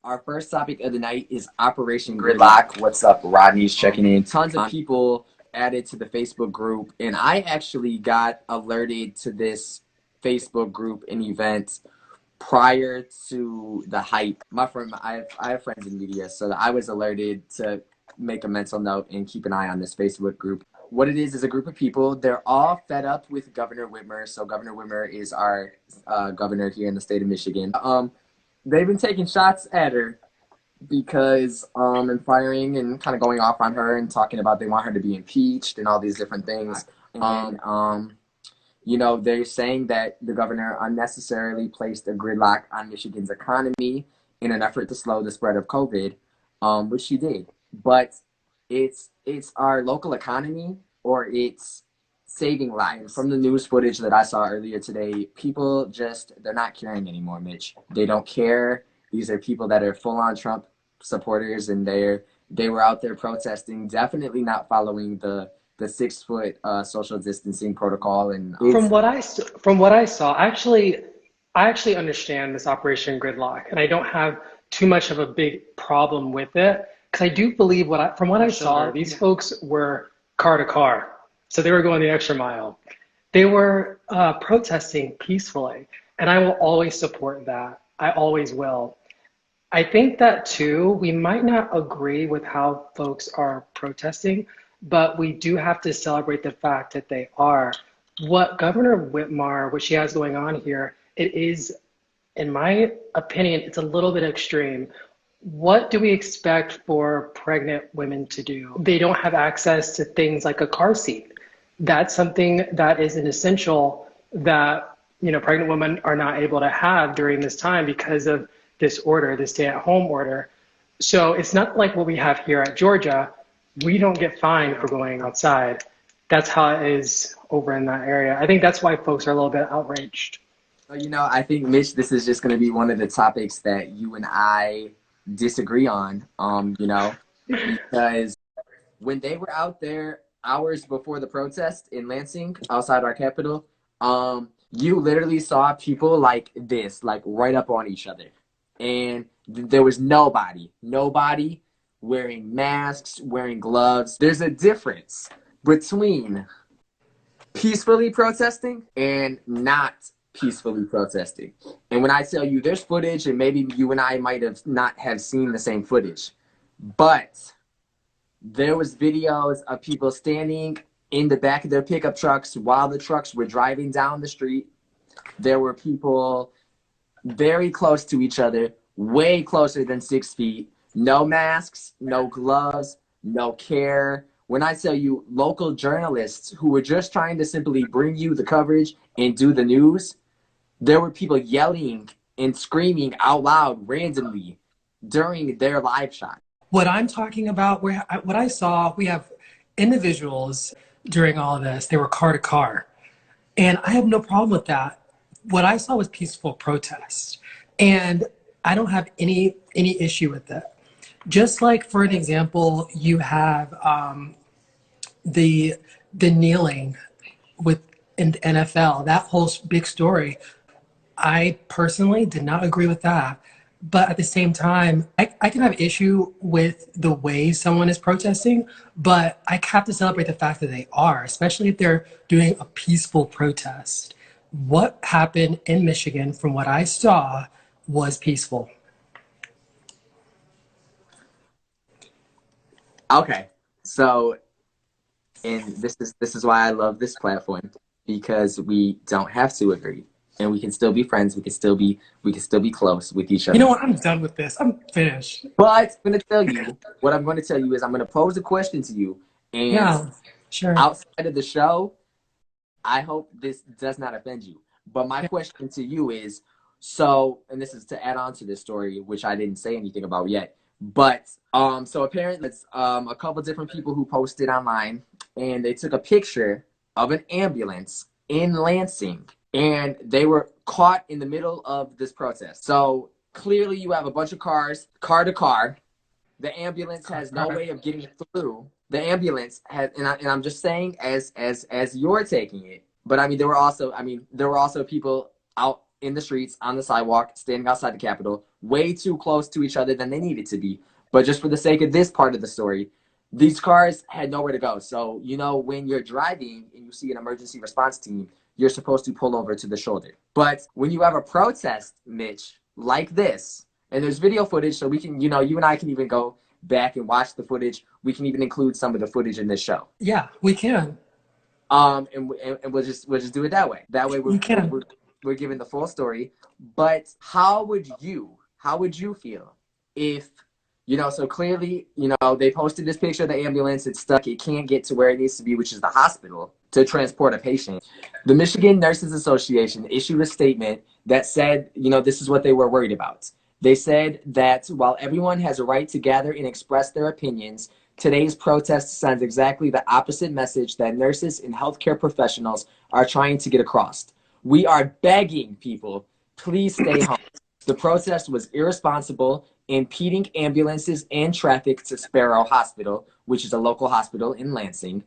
Our first topic of the night is Operation Gridlock. What's up? Rodney's checking in. Tons of people added to the Facebook group, and I actually got alerted to this Facebook group and event prior to the hype. I have friends in media, so I was alerted to make a mental note and keep an eye on this Facebook group. What it is a group of people. They're all fed up with Governor Whitmer. So Governor Whitmer is our governor here in the state of Michigan. They've been taking shots at her because and firing and kind of going off on her and talking about they want her to be impeached and all these different things. And you know, they're saying that the governor unnecessarily placed a gridlock on Michigan's economy in an effort to slow the spread of COVID, which she did. But it's our local economy, or it's saving lives. From the news footage that I saw earlier today, people they're not caring anymore, Mitch. They don't care. These are people that are full-on Trump supporters, and they were out there protesting, definitely not following the 6-foot social distancing protocol. And from what I saw, I actually understand this Operation Gridlock, and I don't have too much of a big problem with it, because I do believe from what I saw, these folks were car to car. So they were going the extra mile. They were protesting peacefully, and I will always support that. I always will. I think that too, we might not agree with how folks are protesting, but we do have to celebrate the fact that they are. What Governor Whitmer, what she has going on here, it is, in my opinion, it's a little bit extreme. What do we expect for pregnant women to do? They don't have access to things like a car seat. That's something that is an essential that, you know, pregnant women are not able to have during this time because of this order, this stay-at-home order. So it's not like what we have here at Georgia. We don't get fined for going outside. That's how it is over in that area. I think that's why folks are a little bit outraged. You know, I think, Mitch, this is just going to be one of the topics that you and I disagree on, you know, because when they were out there hours before the protest in Lansing, outside our capital, you literally saw people like this, like right up on each other. And there was nobody wearing masks, wearing gloves. There's a difference between peacefully protesting and not peacefully protesting. And when I tell you there's footage, and maybe you and I might have not have seen the same footage, but there was videos of people standing in the back of their pickup trucks while the trucks were driving down the street. There were people very close to each other, way closer than 6 feet, no masks, no gloves, no care. When I tell you, local journalists who were just trying to simply bring you the coverage and do the news, there were people yelling and screaming out loud randomly during their live shot. What I'm talking about, what I saw, we have individuals during all of this, they were car to car. And I have no problem with that. What I saw was peaceful protest. And I don't have any issue with it. Just like, for an example, you have the kneeling in the NFL, that whole big story. I personally did not agree with that. But at the same time, I can have issue with the way someone is protesting, but I have to celebrate the fact that they are, especially if they're doing a peaceful protest. What happened in Michigan, from what I saw, was peaceful. Okay, so, and this is why I love this platform, because we don't have to agree, and we can still be friends. We can still be close with each other. You know what? I'm done with this. I'm finished. But what I'm going to tell you is I'm going to pose a question to you, and yeah, sure. Outside of the show, I hope this does not offend you. But my question to you is, so, and this is to add on to this story, which I didn't say anything about yet. But so apparently it's a couple different people who posted online, and they took a picture of an ambulance in Lansing, and they were caught in the middle of this protest. So clearly you have a bunch of cars, car to car. The ambulance has no way of getting through. The ambulance has, and I'm just saying as you're taking it, but I mean there were also people out in the streets, on the sidewalk, standing outside the Capitol, way too close to each other than they needed to be. But just for the sake of this part of the story, these cars had nowhere to go. So, when you're driving and you see an emergency response team, you're supposed to pull over to the shoulder. But when you have a protest, Mitch, like this, and there's video footage, so we can, you and I can even go back and watch the footage. We can even include some of the footage in this show. Yeah, we can. And we'll just do it that way. That way we're giving the full story. But how would you feel if, so clearly, they posted this picture of the ambulance. It's stuck. It can't get to where it needs to be, which is the hospital, to transport a patient. The Michigan Nurses Association issued a statement that said, this is what they were worried about. They said that while everyone has a right to gather and express their opinions, today's protest sends exactly the opposite message that nurses and healthcare professionals are trying to get across. We are begging people, please stay home. The protest was irresponsible, impeding ambulances and traffic to Sparrow Hospital, which is a local hospital in Lansing.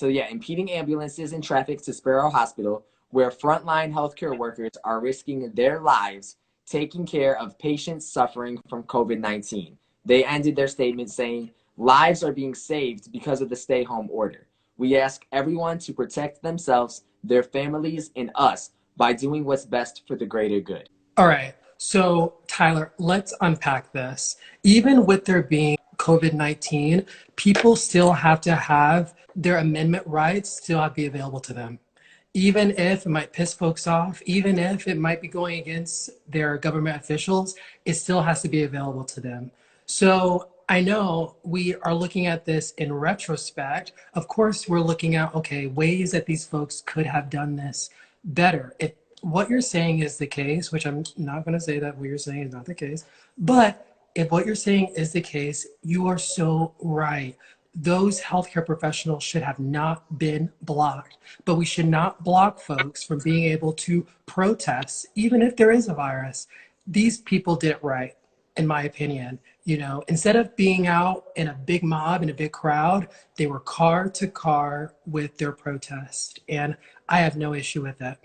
Impeding ambulances and traffic to Sparrow Hospital, where frontline healthcare workers are risking their lives taking care of patients suffering from COVID-19. They ended their statement saying, lives are being saved because of the stay-home order. We ask everyone to protect themselves, their families, and us by doing what's best for the greater good. All right. So, Tyler, let's unpack this. Even with there being COVID-19, people still have to have their amendment rights still have to be available to them. Even if it might piss folks off, even if it might be going against their government officials, it still has to be available to them. So I know we are looking at this in retrospect. Of course, we're looking at, ways that these folks could have done this better. If what you're saying is the case, which I'm not going to say that what you're saying is not the case, but if what you're saying is the case, you are so right. Those healthcare professionals should have not been blocked, but we should not block folks from being able to protest, even if there is a virus. These people did it right, in my opinion. Instead of being out in a big mob, in a big crowd, they were car to car with their protest. And I have no issue with that.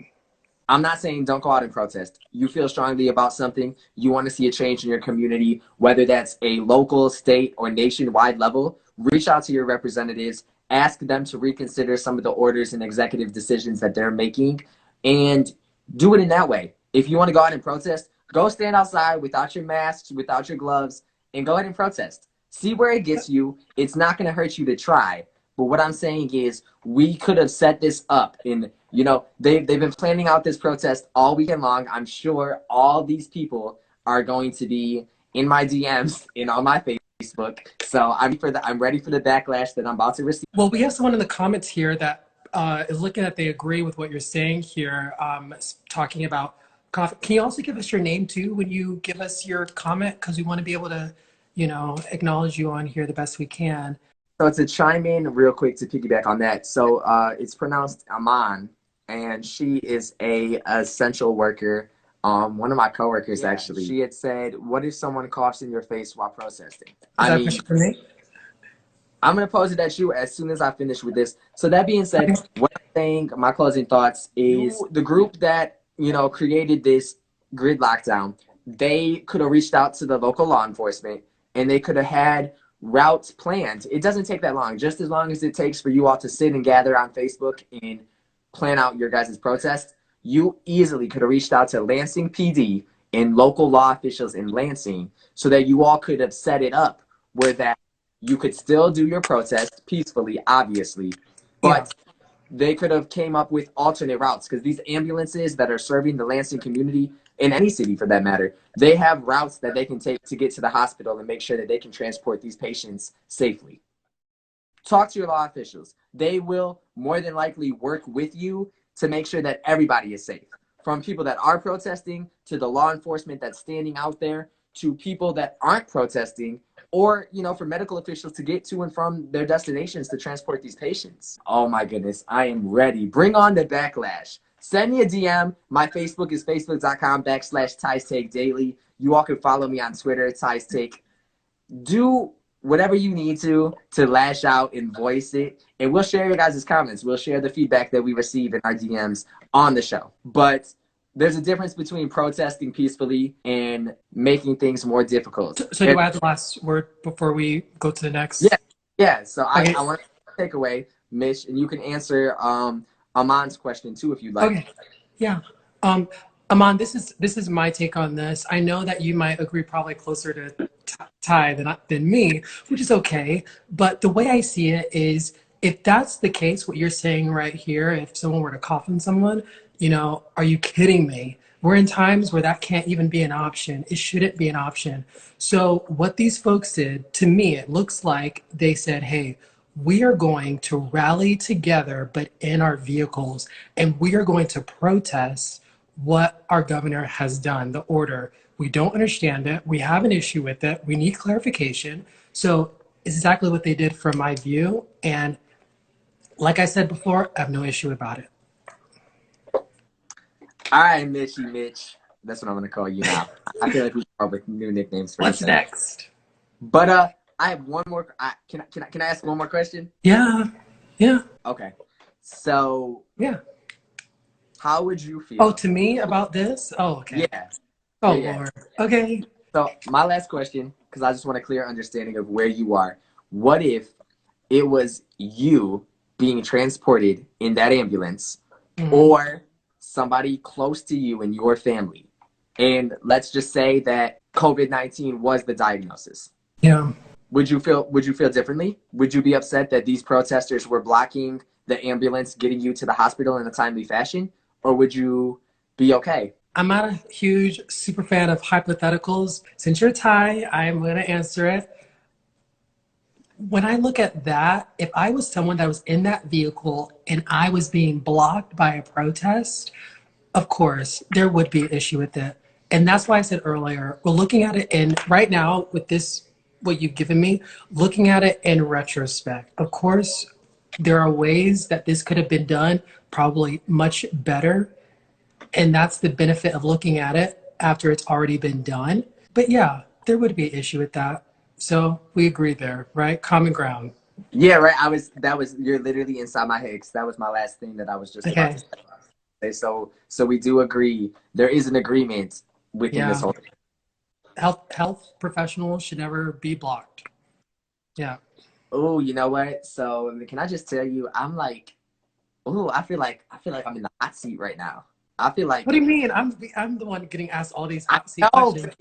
I'm not saying don't go out and protest. You feel strongly about something, you want to see a change in your community, whether that's a local, state, or nationwide level, reach out to your representatives, ask them to reconsider some of the orders and executive decisions that they're making, and do it in that way. If you want to go out and protest, go stand outside without your masks, without your gloves, and go ahead and protest. See where it gets you. It's not going to hurt you to try. But what I'm saying is we could have set this up in, they've been planning out this protest all weekend long. I'm sure all these people are going to be in my DMs and on my Facebook. So I'm ready for the backlash that I'm about to receive. Well, we have someone in the comments here that is looking at, they agree with what you're saying here, talking about coffee. Can you also give us your name too when you give us your comment? Because we want to be able to, acknowledge you on here the best we can. So to chime in real quick to piggyback on that. So it's pronounced Aman, and she is a essential worker. One of my coworkers, actually, she had said, what if someone coughs in your face while protesting? Is that for me? I'm going to pose it at you as soon as I finish with this. So that being said, what I'm saying, my closing thoughts is the group that, created this grid lockdown, they could have reached out to the local law enforcement and they could have had routes planned. It doesn't take that long, just as long as it takes for you all to sit and gather on Facebook and plan out your guys' protest. You easily could have reached out to Lansing PD and local law officials in Lansing so that you all could have set it up where that you could still do your protest peacefully, obviously, but they could have came up with alternate routes, because these ambulances that are serving the Lansing community, in any city for that matter, they have routes that they can take to get to the hospital and make sure that they can transport these patients safely. Talk to your law officials. They will more than likely work with you to make sure that everybody is safe. From people that are protesting, to the law enforcement that's standing out there, to people that aren't protesting, or, for medical officials to get to and from their destinations to transport these patients. Oh my goodness, I am ready. Bring on the backlash. Send me a DM. My Facebook is facebook.com/Ty's Take Daily. You all can follow me on Twitter, Ty's Take. Do whatever you need to lash out and voice it. And we'll share your guys' comments. We'll share the feedback that we receive in our DMs on the show. But there's a difference between protesting peacefully and making things more difficult. So do I have the last word before we go to the next? Yeah, yeah. So Okay. I want to take away, Mitch, and you can answer Amon's question too if you'd like. Okay. Yeah. Aman, this is my take on this. I know that you might agree probably closer to Ty than me, which is okay. But the way I see it is, if that's the case, what you're saying right here, if someone were to coffin someone, are you kidding me? We're in times where that can't even be an option. It shouldn't be an option. So what these folks did, to me, it looks like they said, hey, we are going to rally together, but in our vehicles, and we are going to protest what our governor has done, the order. We don't understand it. We have an issue with it. We need clarification. So it's exactly what they did from my view. And like I said before, I have no issue about it. All right, Mitch. That's what I'm going to call you now. I feel like we come up with new nicknames for What's each other. next? But I have one more. Can I ask one more question? Yeah. Okay. So Yeah. how would you feel? Oh, to me about this? Oh, okay. Yeah. Oh, Yeah. Lord. Okay. So my last question, because I just want a clear understanding of where you are. What if it was you being transported in that ambulance, or somebody close to you in your family, and let's just say that COVID-19 was the diagnosis? Yeah. Would you feel differently? Would you be upset that these protesters were blocking the ambulance getting you to the hospital in a timely fashion? Or would you be okay? I'm not a huge super fan of hypotheticals. Since you're Thai, I'm going to answer it. When I look at that, if I was someone that was in that vehicle and I was being blocked by a protest, of course, there would be an issue with it. And that's why I said earlier, we're looking at it in right now with this, what you've given me, looking at it in retrospect. Of course, there are ways that this could have been done probably much better. And that's the benefit of looking at it after it's already been done. But yeah, there would be an issue with that. So we agree there, right? Common ground. Yeah, right. You're literally inside my head, 'cause that was my last thing that I was just about to say. So we do agree. There is an agreement within this whole thing. Health professionals should never be blocked. Yeah. Oh, you know what? So can I just tell you, I'm like, oh, I feel like I'm in the hot seat right now. I feel like. What do you mean? I'm the one getting asked all these hot seat No, questions.